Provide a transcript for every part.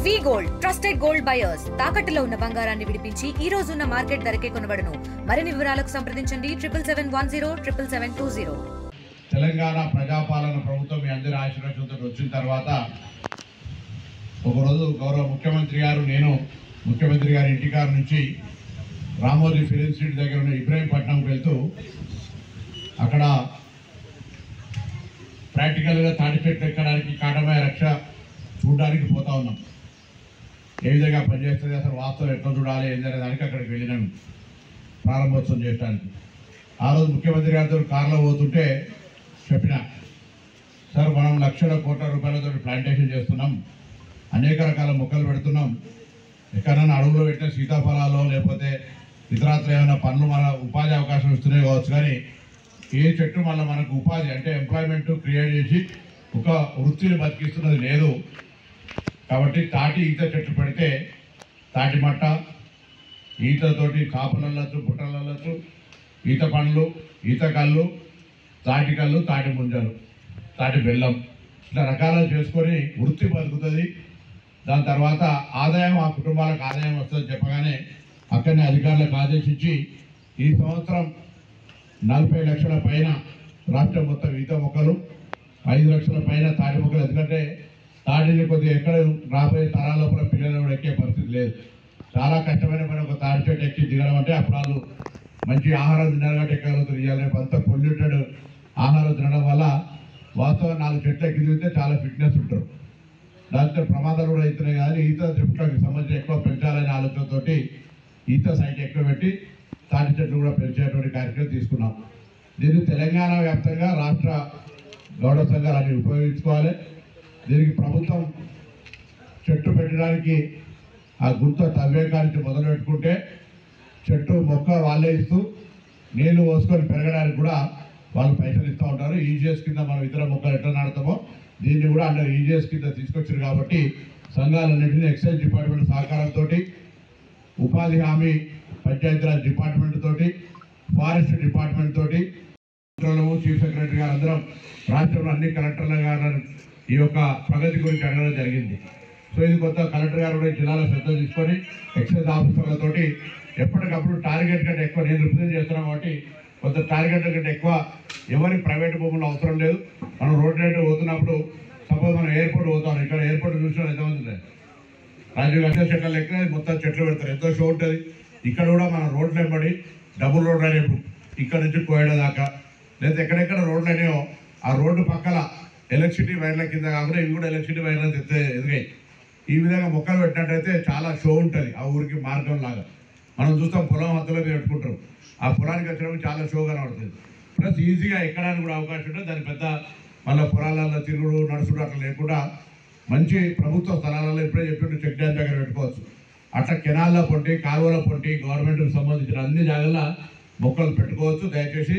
వి gold trusted gold buyers తాకట్టులో ఉన్న బంగారాన్ని విడిపించి ఈ రోజు ఉన్న మార్కెట్ ధరకే కొనబడును. మరిన్ని వివరాలకు సంప్రదించండి 7771077720. తెలంగాణ ప్రజాపాలన ప్రభుత్వం మీ అందరి ఆశీర్వాదంతో వచ్చిన తర్వాత ఒకరోజు గౌరవ ముఖ్యమంత్రి గారు నేను ముఖ్యమంత్రి గారి ఇంటికారు నుంచి రామోజీ ఫిలిం సిటీ దగ్గర ఉన్న ఇబ్రాహీంపట్నంకి వెళ్తూ అక్కడ ప్రాక్టికల్గా తాటి చెట్లు ఎక్కడానికి కాటమయ రక్ష చూడడానికి పోతా ఉన్నాం. ఏ విధంగా పనిచేస్తుంది, అసలు వాస్తవం ఎట్లా చూడాలి ఏంటనే దానికి అక్కడికి వెళ్ళినాను ప్రారంభోత్సవం చేయడానికి. ఆ రోజు ముఖ్యమంత్రి గారితో కారులో పోతుంటే చెప్పిన, సార్ మనం లక్షల కోట్ల రూపాయలతో ప్లాంటేషన్ చేస్తున్నాం, అనేక రకాల మొక్కలు పెడుతున్నాం, ఎక్కడైనా అడవులో పెట్టిన సీతాఫలాలు లేకపోతే ఇతరత్ర ఏమైనా పనులు మన ఉపాధి అవకాశం ఇస్తున్నాయి కావచ్చు, కానీ ఏ చెట్టు మళ్ళీ మనకు ఉపాధి అంటే ఎంప్లాయ్మెంట్ క్రియేట్ చేసి ఒక వృత్తిని బతికిస్తున్నది లేదు. కాబట్టి తాటి ఈత చెట్లు పెడితే తాటి మట్ట ఈతతోటి కాపులు అల్లచ్చు, బుట్టలు అల్లచ్చు, ఈత పండ్లు, ఈత కళ్ళు, తాటి కళ్ళు, తాటి ముంజలు, తాటి బెల్లం, ఇట్లా రకాలు చేసుకొని వృత్తి బతుకుతుంది. దాని తర్వాత ఆదాయం ఆ కుటుంబాలకు ఆదాయం వస్తుందని చెప్పగానే అక్కడనే అధికారులకు ఆదేశించి ఈ సంవత్సరం 40 లక్షల పైన రాష్ట్రం మొత్తం ఈత మొక్కలు, 5 లక్షల పైన తాటి మొక్కలు. ఎందుకంటే తాటిని కొద్దిగా ఎక్కడ రాబోయే తరాల లోపల పిల్లలు కూడా ఎక్కే పరిస్థితి లేదు. చాలా కష్టమైన పని ఒక తాటి చెట్టు ఎక్కి దిగడం అంటే. అప్పుడు వాళ్ళు మంచి ఆహారం తిన్నారు కాబట్టి ఎక్కగలుగుతుంది. ఇవాళ రేపు అంతా పొల్యూటెడ్ ఆహారం తినడం వల్ల వాస్తవం 4 చెట్లు ఎక్కి దిగితే చాలా ఫిట్నెస్ ఉంటారు. దాంతో ప్రమాదాలు కూడా అవుతున్నాయి. కానీ ఈత చెట్లకు సంబంధించి ఎక్కువ పెంచాలనే ఆలోచనతో ఈత సైట్ ఎక్కువ పెట్టి తాటి చెట్లు కూడా పెంచేటువంటి కార్యక్రమం తీసుకున్నాం. దీన్ని తెలంగాణ వ్యాప్తంగా రాష్ట్ర గౌడ సంఘాలన్నీ ఉపయోగించుకోవాలి. దీనికి ప్రభుత్వం చెట్టు పెట్టడానికి ఆ గుంత తవ్వేకానికి మొదలు పెట్టుకుంటే చెట్టు మొక్క వాళ్ళే ఇస్తూ నీళ్లు పోసుకొని పెరగడానికి కూడా వాళ్ళు పైసలు ఇస్తూ ఉంటారు. ఈజీఎస్ కింద మనం ఇతర మొక్కలు ఎట్లా నాటుతామో దీన్ని కూడా అండర్ ఈజీఎస్ కింద తీసుకొచ్చారు. కాబట్టి సంఘాలన్నింటినీ ఎక్సైజ్ డిపార్ట్మెంట్ సహకారంతో, ఉపాధి హామీ పంచాయతీరాజ్ డిపార్ట్మెంట్ తోటి, ఫారెస్ట్ డిపార్ట్మెంట్ తోటి, చీఫ్ సెక్రటరీ గారు అందరం రాష్ట్రంలో అన్ని కలెక్టర్ల గారు ఈ యొక్క ప్రగతి గురించి అడగడం జరిగింది. సో ఇది కొత్త కలెక్టర్ గారు కూడా జిల్లాలో శ్రద్ధ తీసుకొని ఎక్సైజ్ ఆఫీసర్లతోటి ఎప్పటికప్పుడు టార్గెట్ కంటే ఎక్కువ నేను రిప్రజెంట్ చేస్తున్నాను కాబట్టి కొంత టార్గెట్ కంటే ఎక్కువ ఎవరి ప్రైవేట్ భూములు అవసరం లేదు. మనం రోడ్ రైడ్ పోతున్నప్పుడు సపోజ్ మనం ఎయిర్పోర్ట్ పోతాం, ఇక్కడ ఎయిర్పోర్ట్ చూసిన ఎంతమంది ఉంటుంది, రాజీవ్ గాంధీ చెట్ల లెక్క మొత్తం చెట్లు పెడతారు, ఎంతో షో ఉంటుంది. ఇక్కడ కూడా మన రోడ్లు వెంబడి డబుల్ రోడ్ రైడ్ ఇక్కడ నుంచి కోయడం దాకా, లేదా ఎక్కడెక్కడ రోడ్లు అనేవో ఆ రోడ్డు పక్కల ఎలక్ట్రిసిటీ వైర్ల కింద కాకుండా ఇవి కూడా ఎలక్ట్రిసిటీ వైర్లు ఎదిగాయి. ఈ విధంగా మొక్కలు పెట్టినట్టయితే చాలా షో ఉంటుంది ఆ ఊరికి మార్గం లాగా. మనం చూస్తాం పొలం మధ్యలో పెట్టుకుంటారు, ఆ పొలానికి వచ్చినప్పుడు చాలా షో కనబడుతుంది. ప్లస్ ఈజీగా ఎక్కడానికి కూడా అవకాశం ఉంటుంది. దాని పెద్ద మళ్ళీ పొలాలలో తిరుగుడు నడుచుడు అట్లా లేకుండా మంచి ప్రభుత్వ స్థలాలలో ఇప్పుడే చెప్పినట్టు చెక్ డ్యామ్ దగ్గర పెట్టుకోవచ్చు. అట్లా కెనాల్లో పొంటి, కాలువల పొంటి గవర్నమెంట్కి సంబంధించిన అన్ని జాగాల్లో మొక్కలు పెట్టుకోవచ్చు. దయచేసి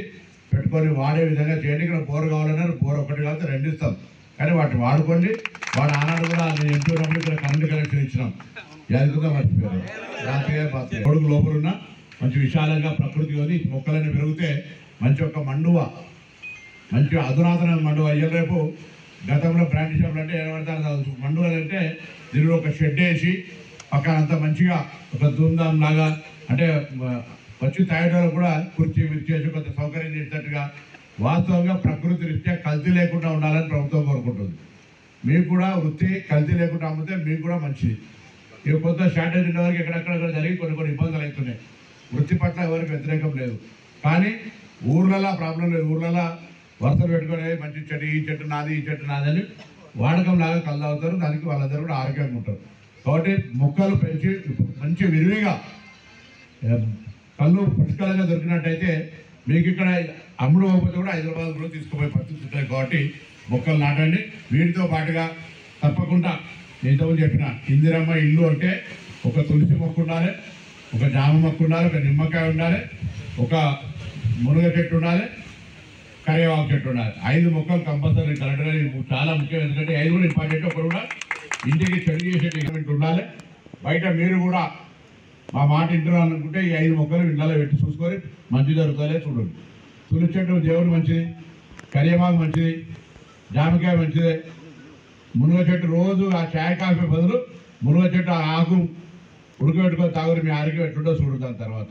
పెట్టుకొని వాడే విధంగా చేయండి. ఇక్కడ బోర్ కావాలన్నారు, బోర్ ఒకటి కావాలి 2 ఇస్తాం, కానీ వాటిని వాడుకోండి. వాడు ఆనాడు కూడా నేను ఎంటున్నప్పుడు ఇక్కడ కరెంటు కనెక్షన్ ఇచ్చినాం, యాదకుందా మర్చిపోయారు. రాత్రి కొడుకు లోపల ఉన్న మంచి విశాలంగా ప్రకృతి ఉంది. మొక్కలన్నీ పెరిగితే మంచి ఒక మండువ, మంచి అధునాతన మండువ. అయ్యే రేపు గతంలో బ్రాండ్ షాపులు అంటే ఏమడతారు మండువలు అంటే దీనిలో ఒక షెడ్ వేసి పక్కన అంతా మంచిగా ఒక ధూమ్ధామ్ లాగా అంటే వచ్చి తాగేటోళ్ళు కూడా కుర్చీ విరిచేసి కొంత సౌకర్యం చేసేటట్టుగా వాస్తవంగా ప్రకృతి రీత్యా కల్తీ లేకుండా ఉండాలని ప్రభుత్వం కోరుకుంటుంది. మీకు కూడా వృత్తి కల్తీ లేకుండా అమ్మితే మీకు కూడా మంచిది. ఇక కొంత షార్టేజ్ ఉన్న వరకు ఎక్కడెక్కడ జరిగి కొన్ని ఇబ్బందులు అవుతున్నాయి. వృత్తి పట్ల ఎవరికి వ్యతిరేకం లేదు, కానీ ఊర్లలో ప్రాబ్లం లేదు. ఊర్లలో వరుసలు పెట్టుకునే మంచి చెట్టు, ఈ చెట్టు నాది, ఈ చెట్టు నాది అని వాడకం లాగా కళ్ళు అవుతారు. దానికి వాళ్ళందరూ కూడా ఆరోగ్యంగా ఉంటారు. కాబట్టి మొక్కలు పెంచి మంచి విరివిగా కళ్ళు పుష్కలంగా దొరికినట్టయితే మీకు ఇక్కడ అమ్ముడు పోతే కూడా హైదరాబాద్ కూడా తీసుకుపోయే పరిస్థితి ఉంటాయి. కాబట్టి మొక్కలు నాటండి. వీటితో పాటుగా తప్పకుండా ఇంతకుముందు చెప్పిన ఇందిరమ్మ ఇల్లు అంటే ఒక తులసి మొక్క ఉండాలి, ఒక జామ మొక్క ఉండాలి, ఒక నిమ్మకాయ ఉండాలి, ఒక మునగ చెట్టు ఉండాలి, కరివేపాకు చెట్టు ఉండాలి. 5 మొక్కలు కంపల్సరీ కలెక్టర్ చాలా ముఖ్యం. ఎందుకంటే 5 కూడా ఇంపార్టెంట్. ఒకరు కూడా ఇంటికి చెడు చేసే ఎలిమెంట్ ఉండాలి. బయట మీరు కూడా మా మాట ఇంటారు అనుకుంటే ఈ 5 మొక్కలు ఇళ్ళలో పెట్టి చూసుకొని మంచి జరుగుతుందే చూడండి. తులసి చెట్టు దేవుడు మంచిది, కరివేపాకు మంచిది, జామకాయ మంచిదే, మునగ చెట్టు రోజు ఆ చాయ్ కాఫీ బదులు మునగ చెట్టు ఆకు ఉడకబెట్టుకొని తాగురు, మీ ఆరోగ్యం ఎట్లుంటో చూడు దాని తర్వాత.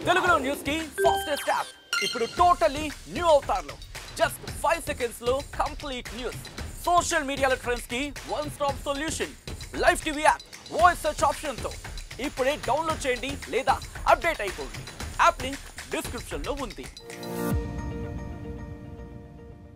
తెలుగులో న్యూస్ కి ఫాస్టెస్ట్ యాప్ ఇప్పుడు టోటలీ న్యూ అవతార్లో జస్ట్ 5 seconds లో కంప్లీట్ న్యూస్, సోషల్ మీడియాలో ట్రెండ్స్ కి one stop solution, live TV app, voice search option తో ఇప్పుడే డౌన్లోడ్ చేయండి లేదా అప్డేట్ అయిపోండి. యాప్ లింక్ డిస్క్రిప్షన్ లో ఉంది.